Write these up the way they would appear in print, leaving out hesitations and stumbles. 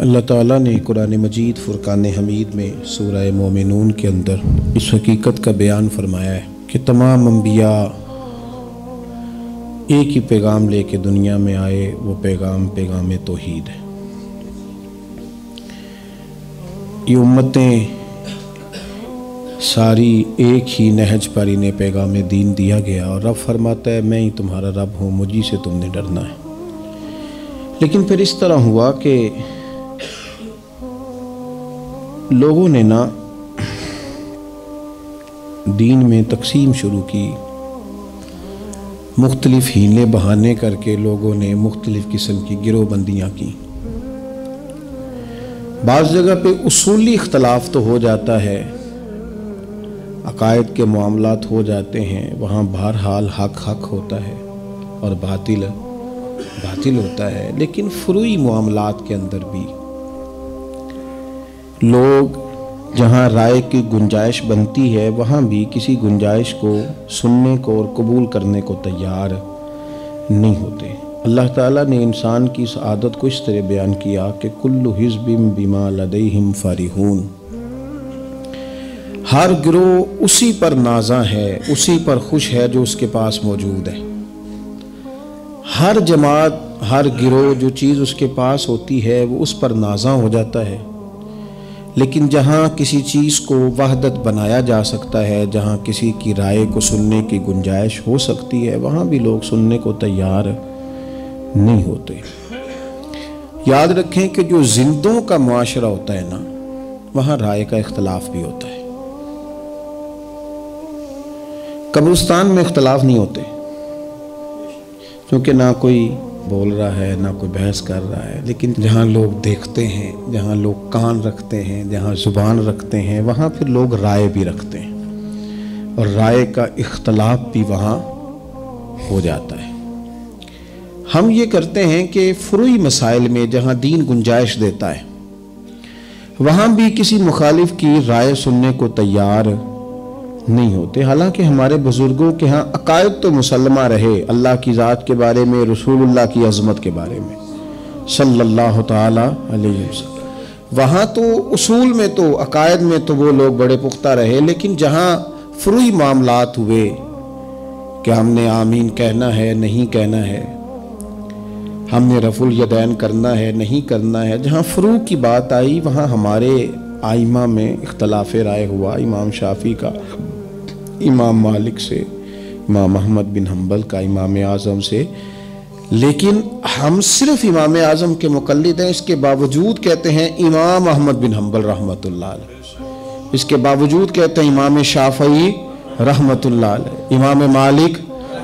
اللہ تعالیٰ نے قرآن مجید فرقان حمید میں سورہ مومنون کے اندر اس حقیقت کا بیان فرمایا ہے کہ تمام انبیاء ایک ہی پیغام لے کے دنیا میں آئے، وہ پیغام توحید ہے۔ یہ امتیں ساری ایک ہی نہج پر انہیں پیغام دین دیا گیا، اور رب فرماتا ہے میں ہی تمہارا رب ہوں، مجھی سے تم نے ڈرنا ہے۔ لیکن پھر اس طرح ہوا کہ لوگوں نے نا دین میں تقسیم شروع کی، مختلف ہیلے بہانے کر کے لوگوں نے مختلف قسم کی گروہ بندیاں کی۔ بعض جگہ پہ اصولی اختلاف تو ہو جاتا ہے، عقائد کے معاملات ہو جاتے ہیں، وہاں بہرحال حق ہوتا ہے اور باطل ہوتا ہے، لیکن فروعی معاملات کے اندر بھی لوگ جہاں رائے کی گنجائش بنتی ہے وہاں بھی کسی گنجائش کو سننے کو اور قبول کرنے کو تیار نہیں ہوتے۔ اللہ تعالیٰ نے انسان کی اس عادت کو اس طرح بیان کیا کہ کل حزب بما لدیہم فرحون، ہر گروہ اسی پر نازاں ہے، اسی پر خوش ہے جو اس کے پاس موجود ہے۔ ہر جماعت، ہر گروہ جو چیز اس کے پاس ہوتی ہے وہ اس پر نازاں ہو جاتا ہے، لیکن جہاں کسی چیز کو وحدت بنایا جا سکتا ہے، جہاں کسی کی رائے کو سننے کی گنجائش ہو سکتی ہے، وہاں بھی لوگ سننے کو تیار نہیں ہوتے۔ یاد رکھیں کہ جو زندوں کا معاشرہ ہوتا ہے نا، وہاں رائے کا اختلاف بھی ہوتا ہے۔ قبرستان میں اختلاف نہیں ہوتے، کیونکہ نہ کوئی بول رہا ہے نہ کوئی بحث کر رہا ہے، لیکن جہاں لوگ دیکھتے ہیں، جہاں لوگ کان رکھتے ہیں، جہاں زبان رکھتے ہیں، وہاں پھر لوگ رائے بھی رکھتے ہیں، اور رائے کا اختلاف بھی وہاں ہو جاتا ہے۔ ہم یہ کرتے ہیں کہ فروعی مسائل میں جہاں دین گنجائش دیتا ہے وہاں بھی کسی مخالف کی رائے سننے کو تیار نہیں ہوتے، حالانکہ ہمارے بزرگوں کے ہاں عقائد تو مسلمہ رہے، اللہ کی ذات کے بارے میں، رسول اللہ کی عظمت کے بارے میں صلی اللہ تعالی علیہ وسلم، وہاں تو اصول میں تو عقائد میں تو وہ لوگ بڑے پختہ رہے، لیکن جہاں فروعی معاملات ہوئے کہ ہم نے آمین کہنا ہے نہیں کہنا ہے، ہم نے رفع الیدین کرنا ہے نہیں کرنا ہے، جہاں فروع کی بات آئی وہاں ہمارے آئمہ میں اختلاف رائے ہوا، امام شافعی کا امام مالک سے، امام احمد بن حنبل کا امام اعظم سے، لیکن ہم صرف امام اعظم کے مقلد ہیں، اس کے باوجود کہتے ہیں امام احمد بن حنبل رحمۃ اللہ علیہ، اس کے باوجود کہتے ہیں امام شافعی رحمۃ اللہ علیہ، امام مالک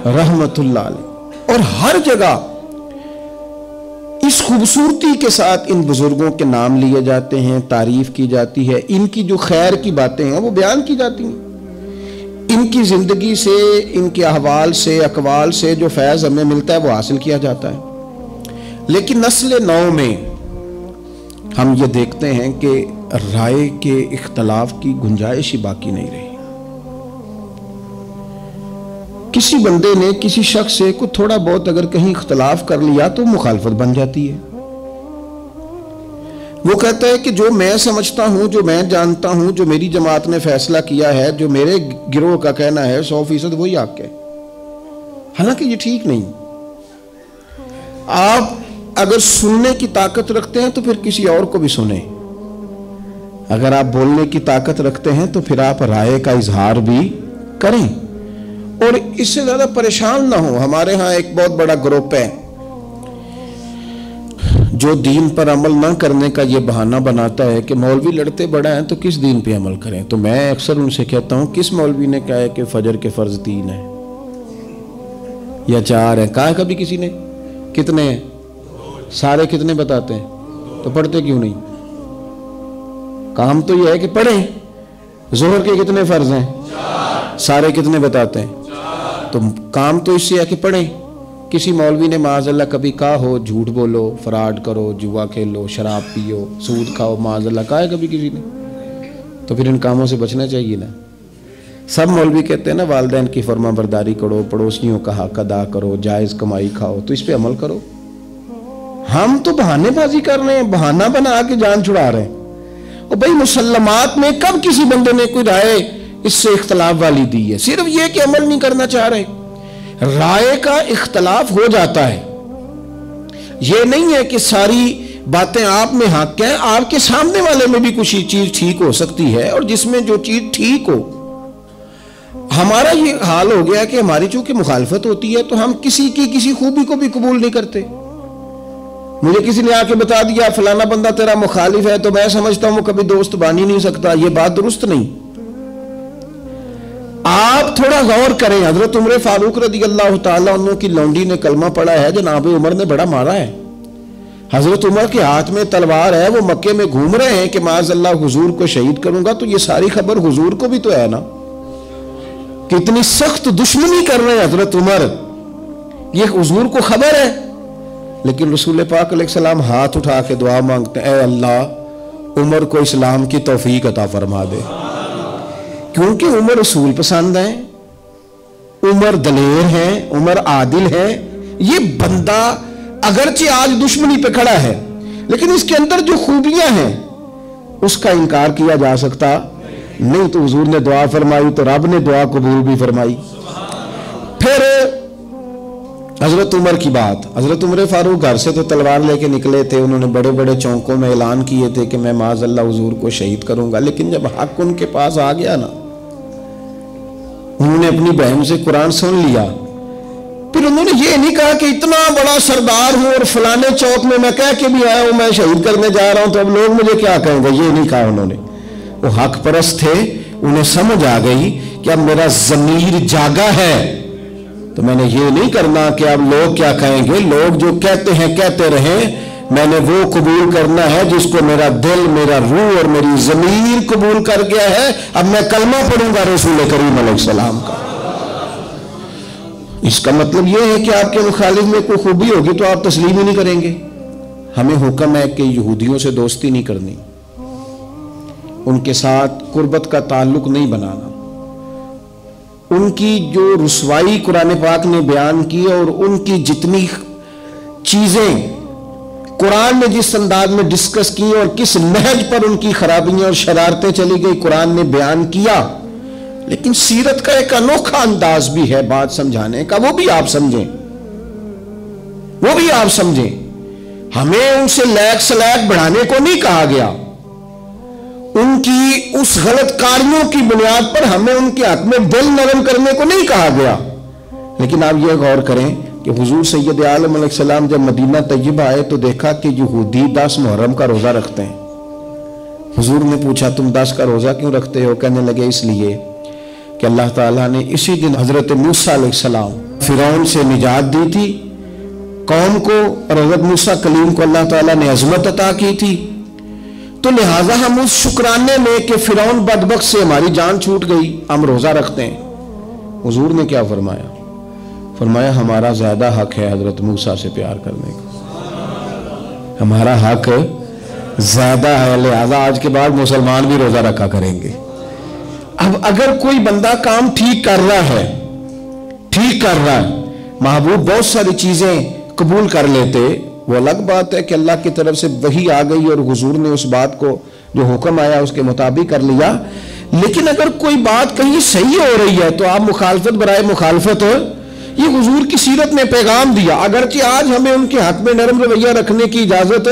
رحمۃ اللہ علیہ، اور ہر جگہ اس خوبصورتی کے ساتھ ان بزرگوں کے نام لیے جاتے ہیں، تعریف کی جاتی ہے، ان کی جو خیر کی باتیں ہیں وہ بیان کی جاتی ہیں، ان کی زندگی سے، ان کے احوال سے، اقوال سے جو فیض ہمیں ملتا ہے وہ حاصل کیا جاتا ہے۔ لیکن نسل نو میں ہم یہ دیکھتے ہیں کہ رائے کے اختلاف کی گنجائش ہی باقی نہیں رہی۔ کسی بندے نے کسی شخص سے کوئی تھوڑا بہت اگر کہیں اختلاف کر لیا تو مخالفت بن جاتی ہے۔ وہ کہتا ہے کہ جو میں سمجھتا ہوں، جو میں جانتا ہوں، جو میری جماعت نے فیصلہ کیا ہے، جو میرے گروہ کا کہنا ہے 100% وہی حق ہے، حالانکہ یہ ٹھیک نہیں۔ آپ اگر سننے کی طاقت رکھتے ہیں تو پھر کسی اور کو بھی سنیں، اگر آپ بولنے کی طاقت رکھتے ہیں تو پھر آپ رائے کا اظہار بھی کریں، اور اس سے زیادہ پریشان نہ ہو۔ ہمارے ہاں ایک بہت بڑا گروپ ہے جو دین پر عمل نہ کرنے کا یہ بہانہ بناتا ہے کہ مولوی لڑتے بڑا ہیں تو کس دین پہ عمل کریں۔ تو میں اکثر ان سے کہتا ہوں کس مولوی نے کہا ہے کہ فجر کے فرض 3 ہیں یا 4 ہیں؟ کہا ہے کبھی کسی نے؟ کتنے ہیں؟ سارے کتنے بتاتے ہیں؟ تو پڑھتے کیوں نہیں؟ کام تو یہ ہے کہ پڑھیں۔ ظہر کے کتنے فرض ہیں؟ سارے کتنے بتاتے ہیں؟ تو کام تو اس سے ہے کہ پڑھیں۔ کسی مولوی نے معاذ اللہ کبھی کہا ہو جھوٹ بولو، فراڈ کرو، جوا کھیلو، شراب پیو، سود کھاؤ، معاذ اللہ کہا ہے کبھی کسی نے؟ تو پھر ان کاموں سے بچنا چاہیے نا۔ سب مولوی کہتے ہیں نا والدین کی فرما برداری کرو، پڑوسیوں کا حق ادا کرو، جائز کمائی کھاؤ، تو اس پہ عمل کرو۔ ہم تو بہانے بازی کر رہے ہیں، بہانہ بنا کے جان چھڑا رہے ہیں۔ اور بھائی مسلمات میں کب کسی بندے نے کوئی رائے اس سے اختلاف والی دی ہے؟ صرف یہ کہ عمل نہیں کرنا چاہ رہے۔ رائے کا اختلاف ہو جاتا ہے، یہ نہیں ہے کہ ساری باتیں آپ میں حق ہیں، آپ کے سامنے والے میں بھی کچھ چیز ٹھیک ہو سکتی ہے، اور جس میں جو چیز ٹھیک ہو۔ ہمارا یہ حال ہو گیا کہ ہماری چونکہ مخالفت ہوتی ہے تو ہم کسی کی کسی خوبی کو بھی قبول نہیں کرتے۔ مجھے کسی نے آ کے بتا دیا فلانا بندہ تیرا مخالف ہے تو میں سمجھتا ہوں وہ کبھی دوست بن ہی نہیں سکتا، یہ بات درست نہیں۔ آپ تھوڑا غور کریں، حضرت عمر فاروق رضی اللہ تعالیٰ عنہ کی لونڈی نے کلمہ پڑھا ہے، جناب عمر نے بڑا مارا ہے۔ حضرت عمر کے ہاتھ میں تلوار ہے، وہ مکے میں گھوم رہے ہیں کہ معاذ اللہ حضور کو شہید کروں گا، تو یہ ساری خبر حضور کو بھی تو ہے نا، کتنی سخت دشمنی کر رہے ہیں حضرت عمر، یہ حضور کو خبر ہے۔ لیکن رسول پاک علیہ السلام ہاتھ اٹھا کے دعا مانگتے ہیں، اے اللہ عمر کو اسلام کی توفیق عطا فرما دے، کیونکہ عمر رسول پسند ہیں، عمر دلیر ہیں، عمر عادل ہیں۔ یہ بندہ اگرچہ آج دشمنی پہ کھڑا ہے لیکن اس کے اندر جو خوبیاں ہیں اس کا انکار کیا جا سکتا نہیں، تو حضور نے دعا فرمائی تو رب نے دعا قبول بھی فرمائی۔ پھر حضرت عمر کی بات، حضرت عمر فاروق گھر سے تو تلوار لے کے نکلے تھے، انہوں نے بڑے بڑے چونکوں میں اعلان کیے تھے کہ میں معاذ اللہ حضور کو شہید کروں گا، لیکن جب حق ان کے پاس آ گیا نا، انہوں نے اپنی بہن سے قرآن سن لیا، پھر انہوں نے یہ نہیں کہا کہ اتنا بڑا سردار ہوں اور فلانے چوک میں میں کہہ کے بھی آیا ہوں میں شہید کرنے جا رہا ہوں تو اب لوگ مجھے کیا کہیں گے، یہ نہیں کہا انہوں نے۔ وہ حق پرست تھے، انہیں سمجھ آ گئی کہ اب میرا ضمیر جاگا ہے تو میں نے یہ نہیں کرنا کہ اب لوگ کیا کہیں گے، لوگ جو کہتے ہیں کہتے رہیں، میں نے وہ قبول کرنا ہے جس کو میرا دل، میرا روح اور میری ضمیر قبول کر گیا ہے۔ اب میں کلمہ پڑھوں گا رسول کریم علیہ السلام کا۔ اس کا مطلب یہ ہے کہ آپ کے مخالف میں کوئی خوبی ہوگی تو آپ تسلیم ہی نہیں کریں گے۔ ہمیں حکم ہے کہ یہودیوں سے دوستی نہیں کرنی، ان کے ساتھ قربت کا تعلق نہیں بنانا، ان کی جو رسوائی قرآن پاک نے بیان کی اور ان کی جتنی چیزیں قرآن نے جس انداز میں ڈسکس کی اور کس نہج پر ان کی خرابیاں اور شرارتیں چلی گئی قرآن نے بیان کیا، لیکن سیرت کا ایک انوکھا انداز بھی ہے بات سمجھانے کا، وہ بھی آپ سمجھیں، وہ بھی آپ سمجھیں۔ ہمیں ان سے لیک سلیک بڑھانے کو نہیں کہا گیا، ان کی اس غلط کاریوں کی بنیاد پر ہمیں ان کے حق میں دل نرم کرنے کو نہیں کہا گیا۔ لیکن آپ یہ غور کریں کہ حضور سید عالم علیہ السلام جب مدینہ طیبہ آئے تو دیکھا کہ یہودی 10 محرم کا روزہ رکھتے ہیں۔ حضور نے پوچھا تم 10 کا روزہ کیوں رکھتے ہو؟ کہنے لگے اس لیے کہ اللہ تعالیٰ نے اسی دن حضرت موسیٰ علیہ السلام فرعون سے نجات دی تھی قوم کو، اور حضرت موسیٰ کلیم کو اللہ تعالیٰ نے عظمت عطا کی تھی، تو لہٰذا ہم اس شکرانے میں کہ فرعون بدبخت سے ہماری جان چھوٹ گئی ہم روزہ رکھتے ہیں۔ حضور نے کیا فرمایا؟ فرمایا ہمارا زیادہ حق ہے حضرت موسیٰ سے پیار کرنے کا، ہمارا حق زیادہ ہے، لہٰذا آج کے بعد مسلمان بھی روزہ رکھا کریں گے۔ اب اگر کوئی بندہ کام ٹھیک کر رہا ہے، محبوب بہت ساری چیزیں قبول کر لیتے، وہ الگ بات ہے کہ اللہ کی طرف سے وحی آ گئی اور حضور نے اس بات کو جو حکم آیا اس کے مطابق کر لیا، لیکن اگر کوئی بات کہیں صحیح ہو رہی ہے تو آپ مخالفت برائے مخالفت، یہ حضور کی سیرت نے پیغام دیا۔ اگرچہ آج ہمیں ان کے حق میں نرم رویہ رکھنے کی اجازت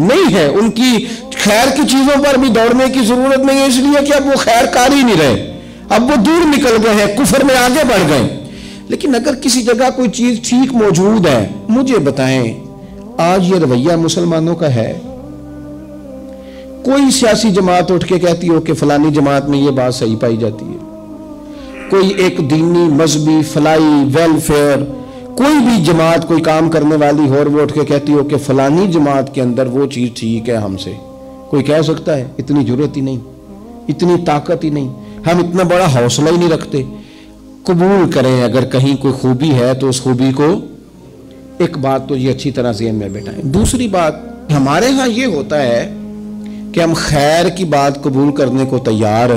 نہیں ہے، ان کی خیر کی چیزوں پر بھی دوڑنے کی ضرورت نہیں ہے، اس لیے کہ اب وہ خیر کار ہی نہیں رہے، اب وہ دور نکل گئے ہیں، کفر میں آگے بڑھ گئے۔ لیکن اگر کسی جگہ کوئی چیز ٹھیک موجود ہے، مجھے بتائیں آج یہ رویہ مسلمانوں کا ہے؟ کوئی سیاسی جماعت اٹھ کے کہتی ہو کہ فلانی جماعت میں یہ بات صحیح پائی جاتی ہے، کوئی ایک دینی مذہبی فلائی ویلفیئر کوئی بھی جماعت کوئی کام کرنے والی ہو اور وہ اٹھ کے کہتی ہو کہ فلانی جماعت کے اندر وہ چیز ٹھیک ہے ہم سے، کوئی کہہ سکتا ہے؟ اتنی جرت ہی نہیں، اتنی طاقت ہی نہیں، ہم اتنا بڑا حوصلہ ہی نہیں رکھتے۔ قبول کریں اگر کہیں کوئی خوبی ہے تو اس خوبی کو، ایک بات تو یہ اچھی طرح ذہن میں بیٹھائیں۔ دوسری بات ہمارے ہاں یہ ہوتا ہے کہ ہم خیر کی بات قبول کرنے کو تیار،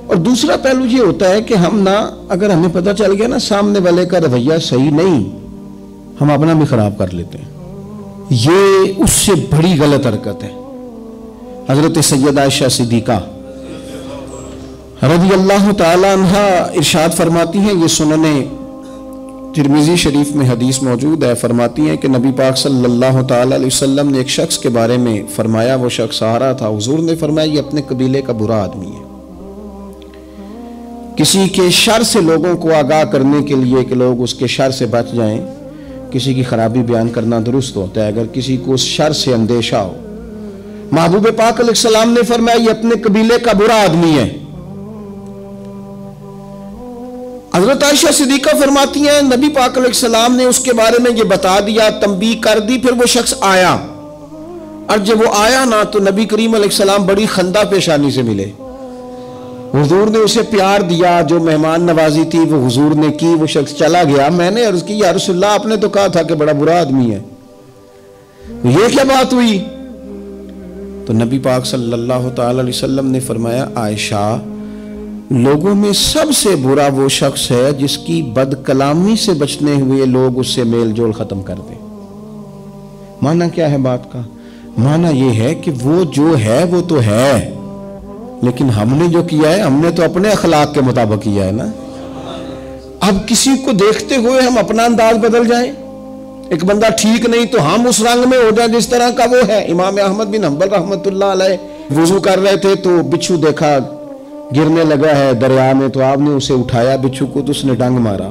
اور دوسرا پہلو یہ ہوتا ہے کہ ہم نہ، اگر ہمیں پتہ چل گیا نا سامنے والے کا رویہ صحیح نہیں، ہم اپنا بھی خراب کر لیتے ہیں۔ یہ اس سے بڑی غلط حرکت ہے۔ حضرت سیدہ عائشہ صدیقہ رضی اللہ تعالی عنہ ارشاد فرماتی ہیں، یہ سنن ترمذی شریف میں حدیث موجود ہے، فرماتی ہیں کہ نبی پاک صلی اللہ تعالی علیہ وسلم نے ایک شخص کے بارے میں فرمایا، وہ شخص آ رہا تھا، حضور نے فرمایا یہ اپنے قبیلے کا برا آدمی ہے۔ کسی کے شر سے لوگوں کو آگاہ کرنے کے لیے کہ لوگ اس کے شر سے بچ جائیں، کسی کی خرابی بیان کرنا درست ہوتا ہے اگر کسی کو اس شر سے اندیشہ ہو۔ محبوب پاک علیہ السلام نے فرمایا یہ اپنے قبیلے کا برا آدمی ہے۔ حضرت عائشہ صدیقہ فرماتی ہیں نبی پاک علیہ السلام نے اس کے بارے میں یہ بتا دیا، تنبیہ کر دی، پھر وہ شخص آیا، اور جب وہ آیا نا تو نبی کریم علیہ السلام بڑی خندہ پیشانی سے ملے، حضور نے اسے پیار دیا، جو مہمان نوازی تھی وہ حضور نے کی، وہ شخص چلا گیا۔ میں نے عرض کی یا رسول اللہ آپ نے تو کہا تھا کہ بڑا برا آدمی ہے، یہ کیا بات ہوئی؟ تو نبی پاک صلی اللہ تعالی علیہ وسلم نے فرمایا عائشہ لوگوں میں سب سے برا وہ شخص ہے جس کی بد کلامی سے بچنے ہوئے لوگ اس سے میل جول ختم کر دیں۔ معنی کیا ہے بات کا؟ معنی یہ ہے کہ وہ جو ہے وہ تو ہے، لیکن ہم نے جو کیا ہے ہم نے تو اپنے اخلاق کے مطابق کیا ہے نا۔ اب کسی کو دیکھتے ہوئے ہم اپنا انداز بدل جائیں، ایک بندہ ٹھیک نہیں تو ہم اس رنگ میں ہو جائیں جس طرح کا وہ ہے۔ امام احمد بن حنبل رحمۃ اللہ علیہ وضو کر رہے تھے تو بچھو دیکھا گرنے لگا ہے دریا میں، تو آپ نے اسے اٹھایا بچھو کو تو اس نے ڈنگ مارا،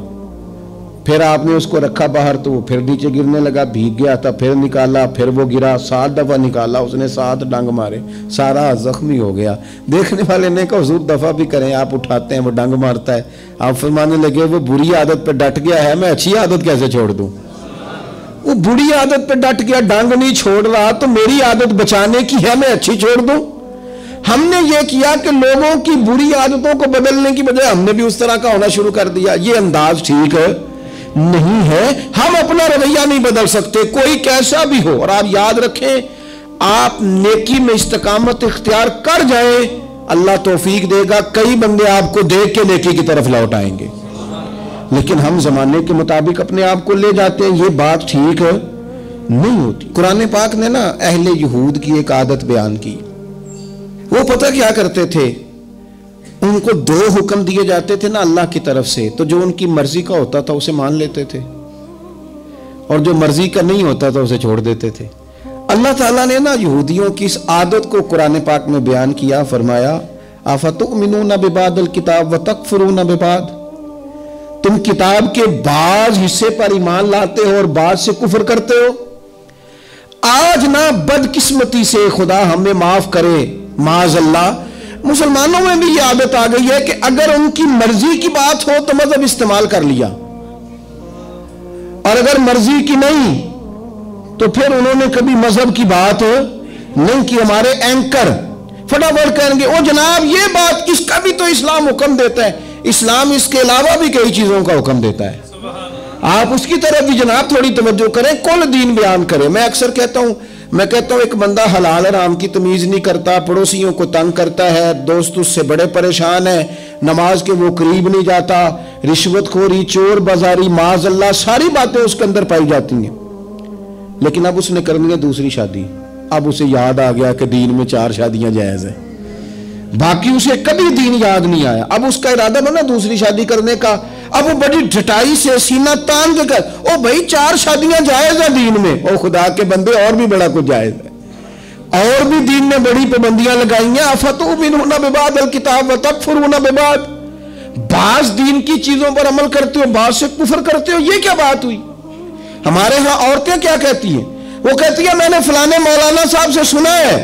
پھر آپ نے اس کو رکھا باہر تو وہ پھر نیچے گرنے لگا، بھیگ گیا تھا، پھر نکالا، پھر وہ گرا، 7 دفعہ نکالا، اس نے 7 ڈنگ مارے، سارا زخمی ہو گیا۔ دیکھنے والے نے کہا حضور دفعہ بھی کریں، آپ اٹھاتے ہیں وہ ڈنگ مارتا ہے۔ آپ فرمانے لگے وہ بری عادت پہ ڈٹ گیا ہے، میں اچھی عادت کیسے چھوڑ دوں؟ وہ بری عادت پہ ڈٹ گیا، ڈنگ نہیں چھوڑ رہا، تو میری عادت بچانے کی ہے، میں اچھی چھوڑ دوں؟ ہم نے یہ کیا کہ لوگوں کی بری عادتوں کو بدلنے کی بجائے ہم نے بھی اس طرح کا ہونا شروع کر دیا۔ یہ انداز ٹھیک ہے نہیں ہے، ہم اپنا رویہ نہیں بدل سکتے کوئی کیسا بھی ہو۔ اور آپ یاد رکھیں آپ نیکی میں استقامت اختیار کر جائیں اللہ توفیق دے گا، کئی بندے آپ کو دیکھ کے نیکی کی طرف لوٹ آئیں گے، لیکن ہم زمانے کے مطابق اپنے آپ کو لے جاتے ہیں، یہ بات ٹھیک نہیں ہوتی۔ قرآن پاک نے نا اہل یہود کی ایک عادت بیان کی، وہ پتہ کیا کرتے تھے، ان کو 2 حکم دیے جاتے تھے نا اللہ کی طرف سے، تو جو ان کی مرضی کا ہوتا تھا اسے مان لیتے تھے، اور جو مرضی کا نہیں ہوتا تھا اسے چھوڑ دیتے تھے۔ اللہ تعالیٰ نے نا یہودیوں کی اس عادت کو قرآن پاک میں بیان کیا، فرمایا افتؤمنون ببعض الکتاب وتکفرون ببعض، تم کتاب کے بعض حصے پر ایمان لاتے ہو اور بعض سے کفر کرتے ہو۔ آج نا بدقسمتی سے خدا ہمیں معاف کرے معاذ اللہ مسلمانوں میں بھی یہ عادت آ گئی ہے کہ اگر ان کی مرضی کی بات ہو تو مذہب استعمال کر لیا، اور اگر مرضی کی نہیں تو پھر انہوں نے کبھی مذہب کی بات نہیں کی۔ ہمارے اینکر فٹافٹ کہیں گے او جناب یہ بات کس کا بھی تو اسلام حکم دیتا ہے، اسلام اس کے علاوہ بھی کئی چیزوں کا حکم دیتا ہے، آپ اس کی طرف بھی جناب تھوڑی توجہ کریں، کل دین بیان کریں۔ میں اکثر کہتا ہوں ایک بندہ حلال حرام کی تمیز نہیں کرتا، پڑوسیوں کو تنگ کرتا ہے، دوست اس سے بڑے پریشان ہیں، نماز کے وہ قریب نہیں جاتا، رشوت خوری، چور بازاری، معاذ اللہ ساری باتیں اس کے اندر پائی جاتی ہیں، لیکن اب اس نے کرنی ہے دوسری شادی، اب اسے یاد آ گیا کہ دین میں 4 شادیاں جائز ہیں، باقی اسے کبھی دین یاد نہیں آیا، اب اس کا ارادہ بنا دوسری شادی کرنے کا، اب وہ بڑی ڈھٹائی سے سینہ تان کے کر او بھائی 4 شادیاں جائز ہیں دین میں، او خدا کے بندے اور بھی بڑا کچھ جائز ہے، اور بھی دین نے بڑی پابندیاں لگائی ہیں۔ افتؤمنون ببعض الکتاب وتکفرون ببعض، بعض دین کی چیزوں پر عمل کرتے ہو بعض سے کفر کرتے ہو، یہ کیا بات ہوئی؟ ہمارے ہاں عورتیں کیا کہتی ہیں، وہ کہتی ہیں میں نے فلانے مولانا صاحب سے سنا ہے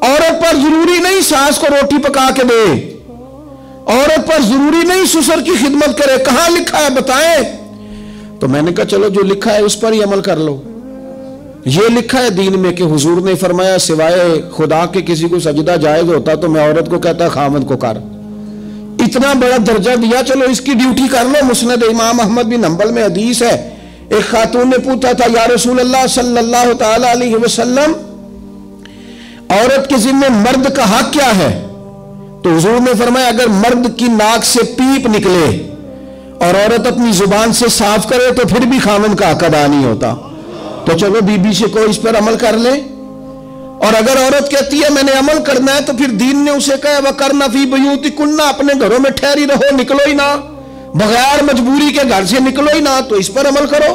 عورت پر ضروری نہیں ساس کو روٹی پکا کے دے، عورت پر ضروری نہیں سسر کی خدمت کرے، کہاں لکھا ہے بتائیں؟ تو میں نے کہا چلو جو لکھا ہے اس پر ہی عمل کر لو، یہ لکھا ہے دین میں کہ حضور نے فرمایا سوائے خدا کے کسی کو سجدہ جائز ہوتا تو میں عورت کو کہتا خامد کو کر، اتنا بڑا درجہ دیا، چلو اس کی ڈیوٹی کر لو۔ مسند امام احمد بن حنبل میں حدیث ہے، ایک خاتون نے پوچھا تھا یا رسول اللہ صلی اللہ تعالی علیہ وسلم عورت کے ذمہ مرد کا حق کیا ہے؟ تو حضور نے فرمایا اگر مرد کی ناک سے پیپ نکلے اور عورت اپنی زبان سے صاف کرے تو پھر بھی خامن کا حق ادا نہیں ہوتا۔ تو تو چلو بیوی سے کوئی اس پر عمل کر لے. اور اگر عورت کہتی ہے میں نے عمل کرنا ہے تو پھر دین نے اسے کہا وَقَرْنَ فِي بُيُوتِكُنَّ، اپنے گھروں میں ٹھہری رہو، نکلو ہی نہ، بغیر مجبوری کے گھر سے نکلو ہی نہ، تو اس پر عمل کرو.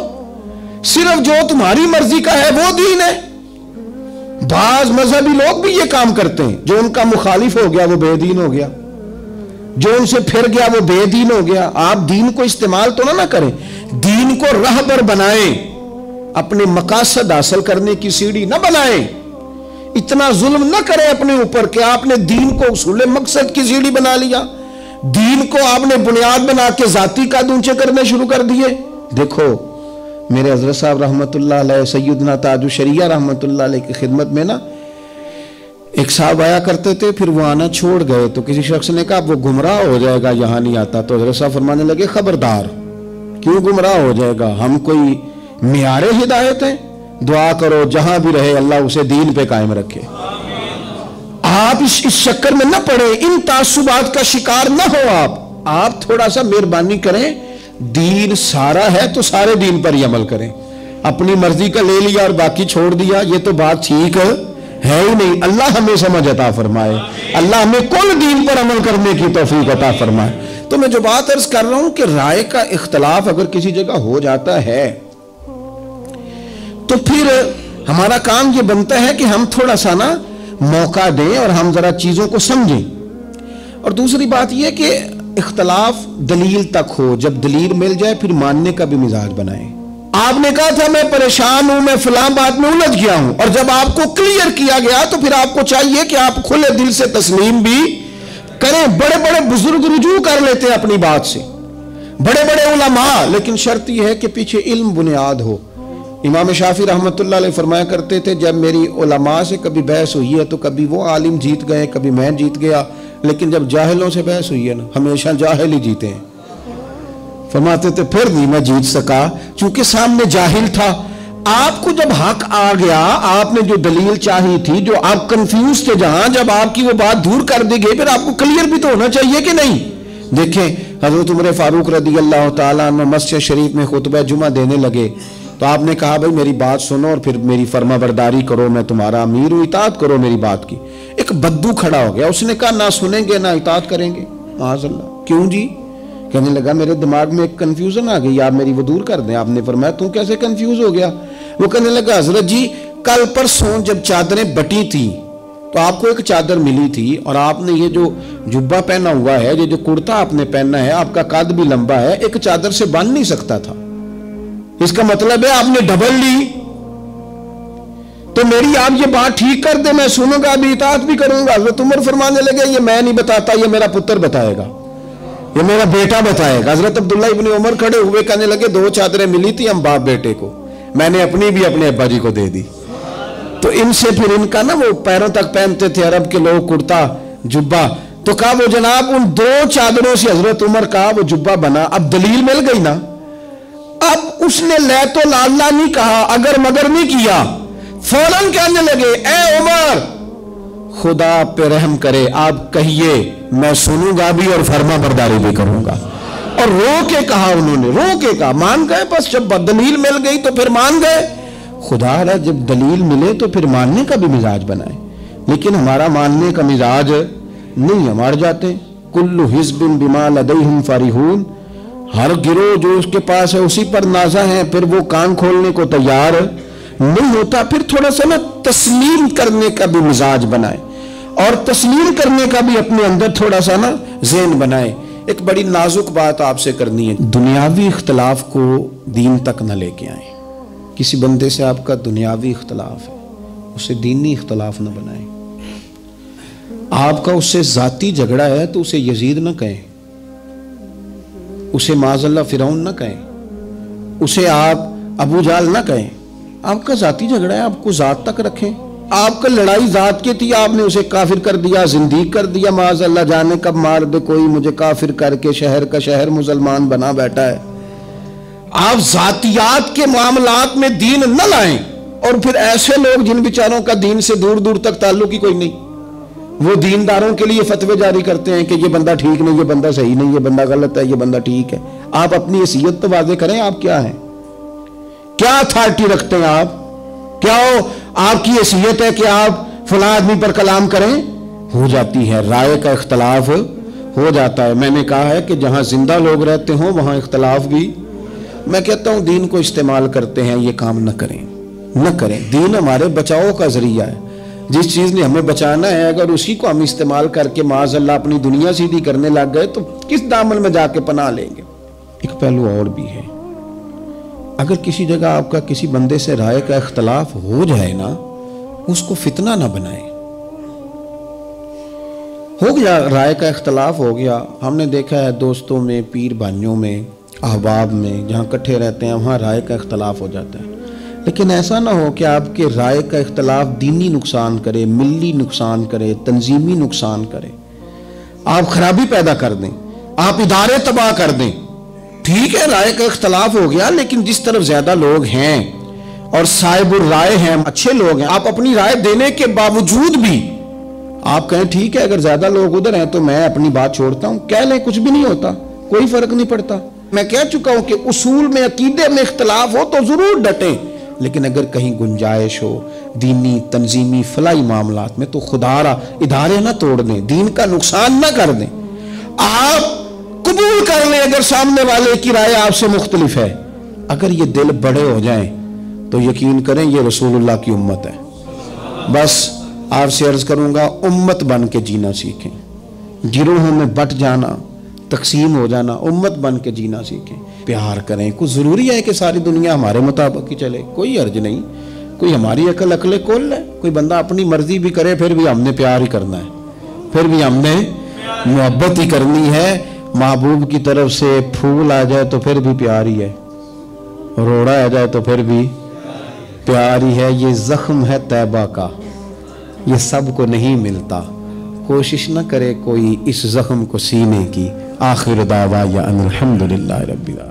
صرف جو تمہاری مرضی کا ہے وہ دین ہے. بعض مذہبی لوگ بھی یہ کام کرتے ہیں، جو ان کا مخالف ہو گیا وہ بے دین ہو گیا، جو ان سے پھر گیا وہ بے دین ہو گیا. آپ دین کو استعمال تو نہ کریں، دین کو رہبر بنائیں، اپنے مقاصد حاصل کرنے کی سیڑھی نہ بنائیں. اتنا ظلم نہ کریں اپنے اوپر کہ آپ نے دین کو اصول مقصد کی سیڑھی بنا لیا، دین کو آپ نے بنیاد بنا کے ذاتی قد اونچے کرنے شروع کر دیے. دیکھو میرے حضرت صاحب رحمت اللہ علیہ، سیدنا تاج الشریعہ رحمت اللہ علیہ کی خدمت میں نا ایک صاحب آیا کرتے تھے، پھر وہ آنا چھوڑ گئے تو کسی شخص نے کہا وہ گمراہ ہو جائے گا یہاں نہیں آتا. تو حضرت صاحب فرمانے لگے خبردار، کیوں گمراہ ہو جائے گا؟ ہم کوئی معیار ہدایت ہیں؟ دعا کرو جہاں بھی رہے اللہ اسے دین پہ قائم رکھے. آپ اس چکر میں نہ پڑے، ان تعصبات کا شکار نہ ہو. آپ تھوڑا سا مہربانی کریں، دین سارا ہے تو سارے دین پر ہی عمل کریں. اپنی مرضی کا لے لیا اور باقی چھوڑ دیا، یہ تو بات ٹھیک ہے ہی نہیں. اللہ ہمیں سمجھ عطا فرمائے، اللہ ہمیں کل دین پر عمل کرنے کی توفیق عطا فرمائے. تو میں جو بات عرض کر رہا ہوں کہ رائے کا اختلاف اگر کسی جگہ ہو جاتا ہے تو پھر ہمارا کام یہ بنتا ہے کہ ہم تھوڑا سا نا موقع دیں اور ہم ذرا چیزوں کو سمجھیں. اور دوسری بات یہ کہ اختلاف دلیل تک ہو، جب دلیل مل جائے پھر ماننے کا بھی مزاج بنائیں. آپ نے کہا تھا میں پریشان ہوں، میں فلاں بات میں الجھ گیا ہوں، اور جب آپ کو کلیئر کیا گیا تو پھر آپ کو چاہیے کہ آپ کھلے دل سے تسلیم بھی کریں. بڑے بڑے بزرگ رجوع کر لیتے ہیں اپنی بات سے، بڑے بڑے علماء، لیکن شرط یہ ہے کہ پیچھے علم بنیاد ہو. امام شافعی رحمت اللہ علیہ فرمایا کرتے تھے جب میری علماء سے کبھی بحث ہوئی ہے تو کبھی وہ عالم جیت گئے، کبھی میں جیت گیا، لیکن جب جاہلوں سے بحث ہوئی ہے نا ہمیشہ جاہل ہی جیتے ہیں. فرماتے تھے پھر نہیں میں جیت سکا چونکہ سامنے جاہل تھا. آپ کو جب حق آ گیا، آپ نے جو دلیل چاہی تھی، جو آپ کنفیوز تھے جہاں، جب آپ کی وہ بات دور کر دی گئی پھر آپ کو کلیئر بھی تو ہونا چاہیے کہ نہیں. دیکھیں حضرت عمر فاروق رضی اللہ تعالیٰ عنہ مسجد شریف میں خطبہ جمعہ دینے لگے تو آپ نے کہا بھائی میری بات سنو اور پھر میری فرما برداری کرو، میں تمہارا امیر ہوں، اطاعت کرو میری بات کی. ایک بدو کھڑا ہو گیا، اس نے کہا نہ سنیں گے نہ اطاعت کریں گے. معاذ اللہ. کیوں جی؟ کہنے لگا میرے دماغ میں ایک کنفیوژن آ گئی، آپ میری وہ دور کر دیں. آپ نے فرمایا تو کیسے کنفیوز ہو گیا؟ وہ کہنے لگا حضرت جی کل پرسوں جب چادریں بٹی تھیں تو آپ کو ایک چادر ملی تھی اور آپ نے یہ جو جبہ پہنا ہوا ہے، یہ جو کرتا آپ نے پہنا ہے، آپ کا قد بھی لمبا ہے، ایک چادر سے باندھ نہیں سکتا تھا. اس کا مطلب ہے آپ نے ڈبل لی، تو میری آپ یہ بات ٹھیک کر دیں، میں سنوں گا ابھی اطاعت بھی کروں گا. حضرت عمر فرمانے لگے یہ میں نہیں بتاتا، یہ میرا پتر بتائے گا، یہ میرا بیٹا بتائے گا. حضرت عبداللہ ابن عمر کھڑے ہوئے کہنے لگے دو چادریں ملی تھی ہم باپ بیٹے کو، میں نے اپنی بھی اپنے ابا جی کو دے دی. تو ان سے پھر ان کا نا وہ پیروں تک پہنتے تھے عرب کے لوگ کرتا جبہ، تو کہا وہ جناب ان دو چادروں سے حضرت عمر کا وہ جبہ بنا. اب دلیل مل گئی نا، اب اس نے لے تو لالا نہیں کہا، اگر مگر نہیں کیا، فوراً کہنے لگے اے عمر خدا پہ رحم کرے، آپ کہیے میں سنوں گا بھی اور فرما برداری بھی کروں گا. اور رو کے کہا، انہوں نے رو کے کہا، مان گئے. بس جب دلیل مل گئی تو پھر مان گئے. خدا رہا جب دلیل ملے تو پھر ماننے کا بھی مزاج بنائے. لیکن ہمارا ماننے کا مزاج نہیں، ہمار جاتے کل حزب بما لدیہم فرحون، ہر گروہ جو اس کے پاس ہے اسی پر نازا ہے، پھر وہ کان کھولنے کو تیار نہیں ہوتا. پھر تھوڑا سا نا تسلیم کرنے کا بھی مزاج بنائے اور تسلیم کرنے کا بھی اپنے اندر تھوڑا سا نا ذہن بنائے. ایک بڑی نازک بات آپ سے کرنی ہے، دنیاوی اختلاف کو دین تک نہ لے کے آئیں. کسی بندے سے آپ کا دنیاوی اختلاف ہے، اسے دینی اختلاف نہ بنائیں. آپ کا اس سے ذاتی جھگڑا ہے تو اسے یزید نہ کہیں، اسے معاذ اللہ فرعون نہ کہیں، اسے آپ ابو جہل نہ کہیں. آپ کا ذاتی جھگڑا ہے، آپ کو ذات تک رکھیں. آپ کا لڑائی ذات کی تھی، آپ نے اسے کافر کر دیا، زندیق کر دیا، معاذ اللہ جانے کب مار دے کوئی مجھے کافر کر کے شہر کا شہر مسلمان بنا بیٹھا ہے. آپ ذاتیات کے معاملات میں دین نہ لائیں. اور پھر ایسے لوگ جن بیچاروں کا دین سے دور دور تک تعلق ہی کوئی نہیں، وہ دینداروں کے لیے فتوے جاری کرتے ہیں کہ یہ بندہ ٹھیک نہیں، یہ بندہ صحیح نہیں، یہ بندہ غلط ہے، یہ بندہ ٹھیک ہے. آپ اپنی حیثیت تو واضح کریں، آپ کیا ہیں، کیا اتھارٹی رکھتے ہیں آپ. کیا ہو آپ کی حیثیت ہے کہ آپ فلاں آدمی پر کلام کریں؟ ہو جاتی ہے، رائے کا اختلاف ہو جاتا ہے۔ میں نے کہا ہے کہ جہاں زندہ لوگ رہتے ہوں وہاں اختلاف بھی، میں کہتا ہوں دین کو استعمال کرتے ہیں، یہ کام نہ کریں، نہ کریں۔ دین ہمارے بچاؤ کا ذریعہ ہے، جس چیز نے ہمیں بچانا ہے اگر اسی کو ہم استعمال کر کے معاذ اللہ اپنی دنیا سیدھی کرنے لگ گئے تو کس دامن میں جا کے پناہ لیں گے۔ ایک پہلو اور بھی ہے، اگر کسی جگہ آپ کا کسی بندے سے رائے کا اختلاف ہو جائے نا، اس کو فتنہ نہ بنائیں۔ ہو گیا رائے کا اختلاف، ہو گیا، ہم نے دیکھا ہے دوستوں میں، پیر بھائیوں میں، احباب میں، جہاں کٹھے رہتے ہیں وہاں رائے کا اختلاف ہو جاتا ہے، لیکن ایسا نہ ہو کہ آپ کے رائے کا اختلاف دینی نقصان کرے، ملی نقصان کرے، تنظیمی نقصان کرے، آپ خرابی پیدا کر دیں، آپ ادارے تباہ کر دیں۔ ٹھیک ہے رائے کا اختلاف ہو گیا، لیکن جس طرف زیادہ لوگ ہیں اور صاحب الرائے ہیں، اچھے لوگ ہیں، آپ اپنی رائے دینے کے باوجود بھی آپ کہیں ٹھیک ہے اگر زیادہ لوگ ادھر ہیں تو میں اپنی بات چھوڑتا ہوں، کہہ لیں، کچھ بھی نہیں ہوتا، کوئی فرق نہیں پڑتا۔ میں کہہ چکا ہوں کہ اصول میں، عقیدے میں اختلاف ہو تو ضرور ڈٹیں، لیکن اگر کہیں گنجائش ہو دینی، تنظیمی، فلاحی معاملات میں تو خدا را ادارے نہ توڑ دیں، دین کا نقصان نہ کر دیں۔ آپ قبول کر لیں اگر سامنے والے کی رائے آپ سے مختلف ہے، اگر یہ دل بڑے ہو جائیں تو یقین کریں یہ رسول اللہ کی امت ہے۔ بس آپ سے عرض کروں گا امت بن کے جینا سیکھیں، گروہوں میں بٹ جانا، تقسیم ہو جانا، امت بن کے جینا سیکھیں، پیار کریں۔ کوئی ضروری ہے کہ ساری دنیا ہمارے مطابق ہی چلے؟ کوئی حرج نہیں، کوئی ہماری عقل کل ہے، کوئی بندہ اپنی مرضی بھی کرے پھر بھی ہم نے پیار ہی کرنا ہے، پھر بھی ہم نے محبت ہی کرنی ہے۔ محبوب کی طرف سے پھول آ جائے تو پھر بھی پیار ہی ہے، روڑا آ جائے تو پھر بھی پیار ہی ہے۔ یہ زخم ہے طیبہ کا، یہ سب کو نہیں ملتا، کوشش نہ کرے کوئی اس زخم کو سینے کی۔ آخر دعوایا ان الحمدللہ رب العالمین۔